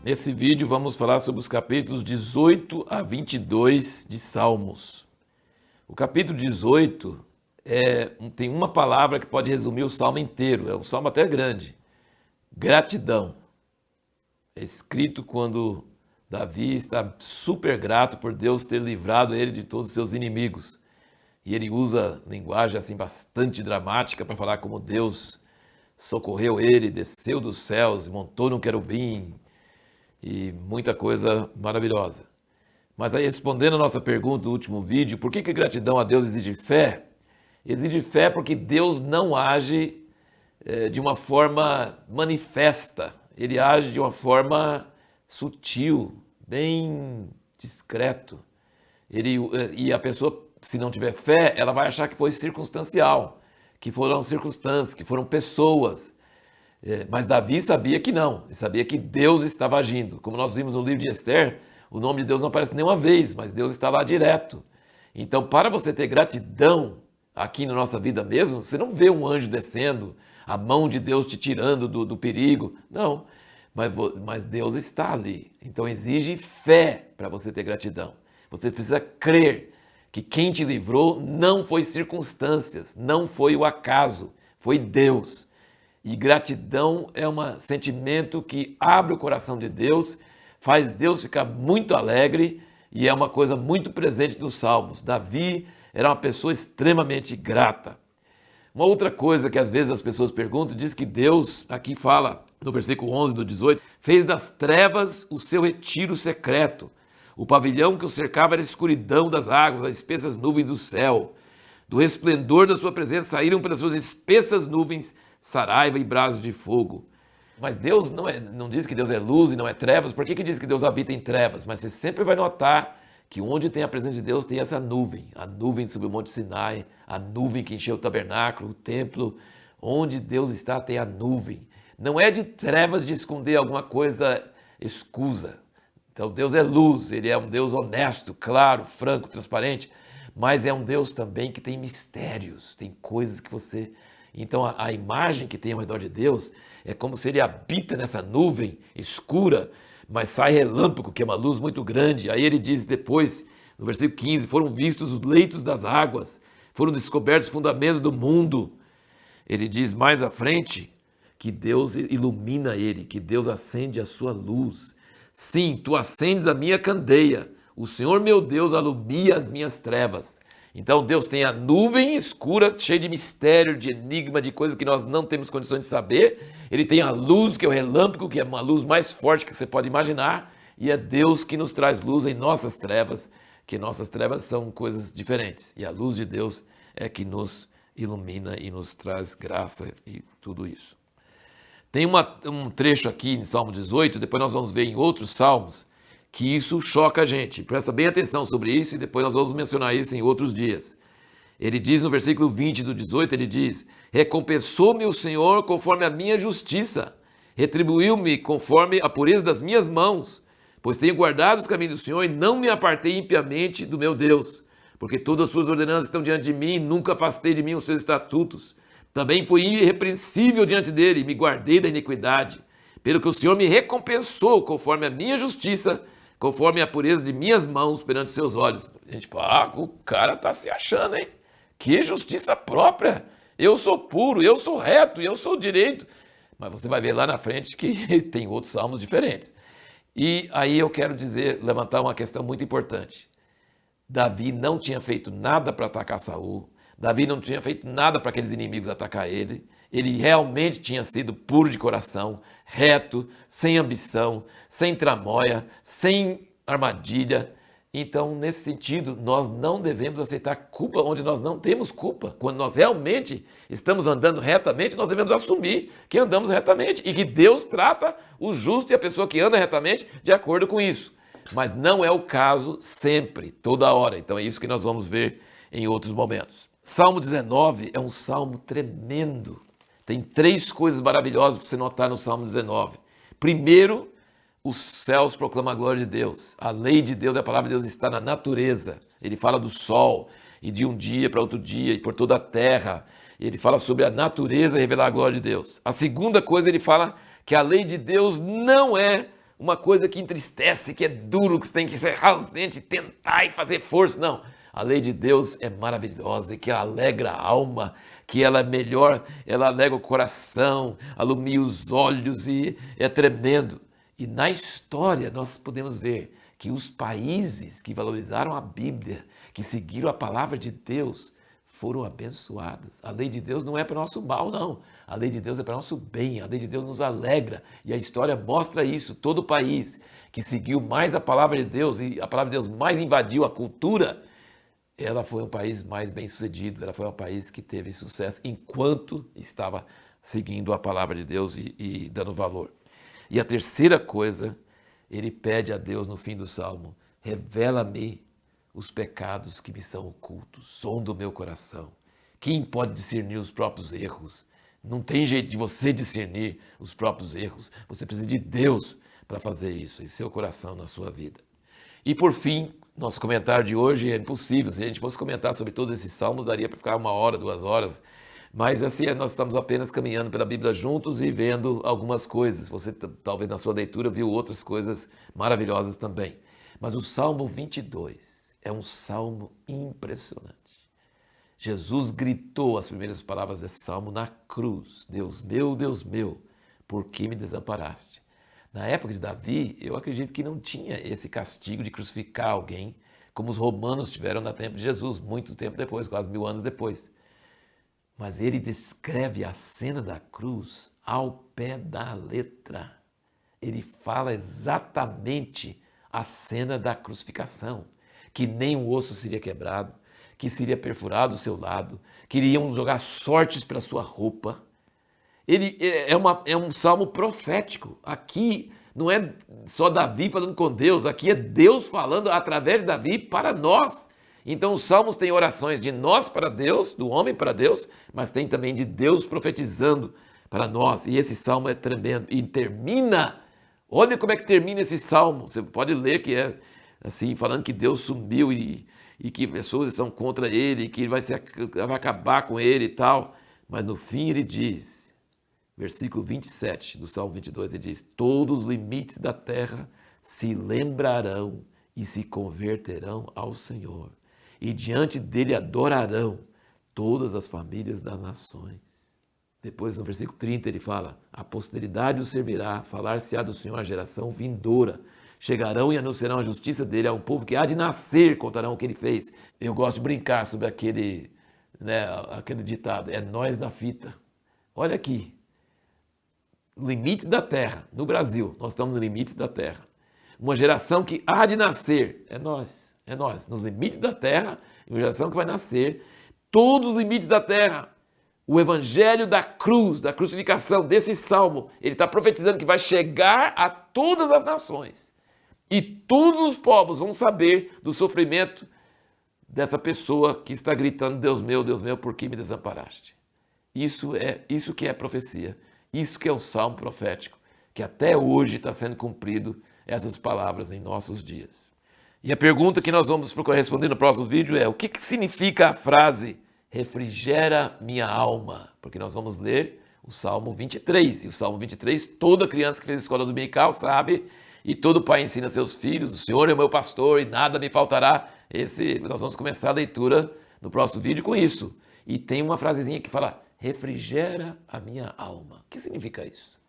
Nesse vídeo vamos falar sobre os capítulos 18 a 22 de Salmos. O capítulo 18 tem uma palavra que pode resumir o salmo inteiro, é um salmo até grande: gratidão. É escrito quando Davi está super grato por Deus ter livrado ele de todos os seus inimigos. E ele usa linguagem assim bastante dramática para falar como Deus socorreu ele, desceu dos céus, montou num querubim, e muita coisa maravilhosa. Mas aí, respondendo a nossa pergunta do último vídeo, por que gratidão a Deus exige fé? Exige fé porque Deus não age de uma forma manifesta, ele age de uma forma sutil, bem discreto. E a pessoa, se não tiver fé, ela vai achar que foi circunstancial, que foram circunstâncias, que foram pessoas. Mas Davi sabia que não, ele sabia que Deus estava agindo. Como nós vimos no livro de Esther, o nome de Deus não aparece nenhuma vez, mas Deus está lá direto. Então, para você ter gratidão aqui na nossa vida mesmo, você não vê um anjo descendo, a mão de Deus te tirando do perigo. Não, mas Deus está ali. Então, exige fé para você ter gratidão. Você precisa crer que quem te livrou não foi circunstâncias, não foi o acaso, foi Deus. E gratidão é um sentimento que abre o coração de Deus, faz Deus ficar muito alegre e é uma coisa muito presente nos Salmos. Davi era uma pessoa extremamente grata. Uma outra coisa que às vezes as pessoas perguntam, diz que Deus, aqui fala no versículo 11 do 18, fez das trevas o seu retiro secreto. O pavilhão que o cercava era a escuridão das águas, as espessas nuvens do céu. Do resplendor da sua presença saíram pelas suas espessas nuvens saraiva e brasas de fogo. Mas Deus não diz que Deus é luz e não é trevas. Por que diz que Deus habita em trevas? Mas você sempre vai notar que onde tem a presença de Deus tem essa nuvem. A nuvem sobre o Monte Sinai, a nuvem que encheu o tabernáculo, o templo. Onde Deus está tem a nuvem. Não é de trevas de esconder alguma coisa escusa. Então Deus é luz, ele é um Deus honesto, claro, franco, transparente. Mas é um Deus também que tem mistérios, tem coisas que você... Então a imagem que tem ao redor de Deus é como se ele habita nessa nuvem escura, mas sai relâmpago, que é uma luz muito grande. Aí ele diz depois, no versículo 15, foram vistos os leitos das águas, foram descobertos os fundamentos do mundo. Ele diz mais à frente que Deus ilumina ele, que Deus acende a sua luz. Sim, tu acendes a minha candeia, o Senhor meu Deus alumia as minhas trevas. Então Deus tem a nuvem escura, cheia de mistério, de enigma, de coisas que nós não temos condições de saber. Ele tem a luz, que é o relâmpago, que é uma luz mais forte que você pode imaginar. E é Deus que nos traz luz em nossas trevas, que nossas trevas são coisas diferentes. E a luz de Deus é que nos ilumina e nos traz graça e tudo isso. Tem um trecho aqui em Salmo 18, depois nós vamos ver em outros salmos, que isso choca a gente. Presta bem atenção sobre isso e depois nós vamos mencionar isso em outros dias. Ele diz no versículo 20 do 18, ele diz: recompensou-me o Senhor conforme a minha justiça, retribuiu-me conforme a pureza das minhas mãos, pois tenho guardado os caminhos do Senhor e não me apartei impiamente do meu Deus, porque todas as suas ordenanças estão diante de mim, nunca afastei de mim os seus estatutos. Também fui irrepreensível diante dele e me guardei da iniquidade, pelo que o Senhor me recompensou conforme a minha justiça, conforme a pureza de minhas mãos perante seus olhos. A gente fala, o cara tá se achando, hein? Que justiça própria! Eu sou puro, eu sou reto, eu sou direito. Mas você vai ver lá na frente que tem outros salmos diferentes. E aí eu quero levantar uma questão muito importante. Davi não tinha feito nada para atacar Saul. Davi não tinha feito nada para aqueles inimigos atacar ele. Ele realmente tinha sido puro de coração, reto, sem ambição, sem tramóia, sem armadilha. Então, nesse sentido, nós não devemos aceitar culpa onde nós não temos culpa. Quando nós realmente estamos andando retamente, nós devemos assumir que andamos retamente e que Deus trata o justo e a pessoa que anda retamente de acordo com isso. Mas não é o caso sempre, toda hora. Então é isso que nós vamos ver em outros momentos. Salmo 19 é um salmo tremendo. Tem 3 coisas maravilhosas para você notar no Salmo 19. Primeiro, os céus proclamam a glória de Deus. A lei de Deus, a palavra de Deus está na natureza. Ele fala do sol e de um dia para outro dia e por toda a terra. Ele fala sobre a natureza e revelar a glória de Deus. A segunda coisa, ele fala que a lei de Deus não é uma coisa que entristece, que é duro, que você tem que encerrar os dentes, tentar e fazer força. Não. A lei de Deus é maravilhosa, que ela alegra a alma, que ela é melhor, ela alegra o coração, alumia os olhos e é tremendo. E na história nós podemos ver que os países que valorizaram a Bíblia, que seguiram a palavra de Deus, foram abençoadas. A lei de Deus não é para nosso mal, não. A lei de Deus é para nosso bem. A lei de Deus nos alegra. E a história mostra isso. Todo país que seguiu mais a palavra de Deus e a palavra de Deus mais invadiu a cultura, ela foi um país mais bem-sucedido. Ela foi um país que teve sucesso enquanto estava seguindo a palavra de Deus e dando valor. E a terceira coisa, ele pede a Deus no fim do Salmo: revela-me os pecados que me são ocultos, sonda o meu coração. Quem pode discernir os próprios erros? Não tem jeito de você discernir os próprios erros. Você precisa de Deus para fazer isso em seu coração, na sua vida. E por fim, nosso comentário de hoje é impossível. Se a gente fosse comentar sobre todos esses salmos, daria para ficar 1 hora, 2 horas. Mas assim, nós estamos apenas caminhando pela Bíblia juntos e vendo algumas coisas. Você talvez na sua leitura viu outras coisas maravilhosas também. Mas o Salmo 22 é um salmo impressionante. Jesus gritou as primeiras palavras desse salmo na cruz: Deus meu, por que me desamparaste? Na época de Davi, eu acredito que não tinha esse castigo de crucificar alguém, como os romanos tiveram no tempo de Jesus, muito tempo depois, quase 1000 anos depois. Mas ele descreve a cena da cruz ao pé da letra. Ele fala exatamente a cena da crucificação, que nem um osso seria quebrado, que seria perfurado o seu lado, que iriam jogar sortes pela sua roupa. Ele é um salmo profético. Aqui não é só Davi falando com Deus, aqui é Deus falando através de Davi para nós. Então os salmos têm orações de nós para Deus, do homem para Deus, mas tem também de Deus profetizando para nós. E esse salmo é tremendo. E termina, olha como é que termina esse salmo. Você pode ler que é assim, falando que Deus sumiu e que pessoas estão contra ele, que vai acabar com ele e tal. Mas no fim ele diz, versículo 27 do Salmo 22, ele diz: todos os limites da terra se lembrarão e se converterão ao Senhor, e diante dele adorarão todas as famílias das nações. Depois no versículo 30 ele fala: a posteridade o servirá, falar-se-á do Senhor a geração vindoura. Chegarão e anunciarão a justiça dele a um povo que há de nascer, contarão o que ele fez. Eu gosto de brincar sobre aquele ditado: é nós na fita. Olha aqui, limites da terra, no Brasil, nós estamos nos limites da terra. Uma geração que há de nascer, é nós, nos limites da terra, uma geração que vai nascer, todos os limites da terra. O evangelho da cruz, da crucificação, desse salmo, ele está profetizando que vai chegar a todas as nações. E todos os povos vão saber do sofrimento dessa pessoa que está gritando: Deus meu, por que me desamparaste? Isso que é profecia. Isso que é o salmo profético, que até hoje está sendo cumprido essas palavras em nossos dias. E a pergunta que nós vamos procurar responder no próximo vídeo é: o que significa a frase refrigera minha alma? Porque nós vamos ler o Salmo 23. E o Salmo 23, toda criança que fez escola dominical sabe, e todo pai ensina seus filhos: o Senhor é o meu pastor e nada me faltará. Nós vamos começar a leitura no próximo vídeo com isso. E tem uma frasezinha que fala: refrigera a minha alma. O que significa isso?